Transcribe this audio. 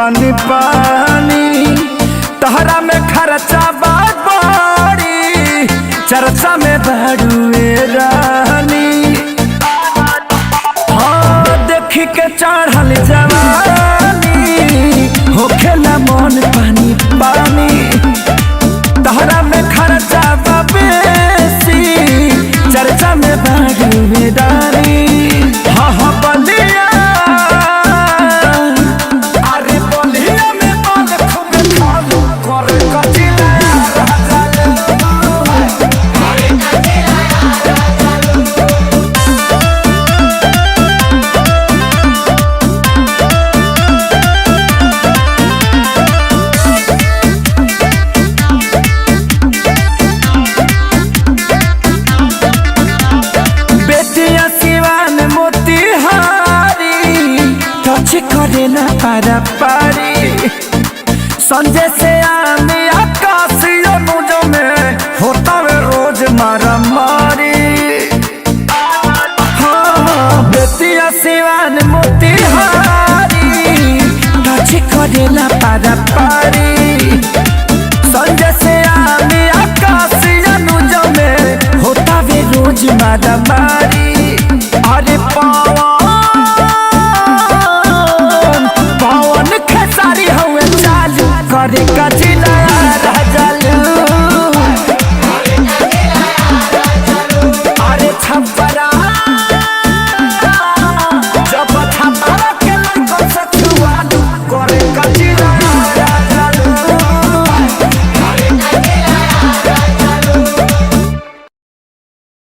पानी पानी तहरा में खर्चा बात बड़ी चर्चा में बड़ुए रानी। हाँ देख के चढ़ल जवानी होखेला मन पानी पानी तहरा में खर्चा बेसी चर्चा में बड़ुए रानी। हाँ हाँ बलिया करेला पारा पारी संजय से आमी आकाशीय मुझो में होता वे रोज मारा मारी। हाँ बेतिया सिवान मोतिहारी टच करेला पारा पारी संजय से आमी आकाशीय मुझो में होता वे रोज मारा मारी। अरे पवन खेसारी हुए चालू करे कजी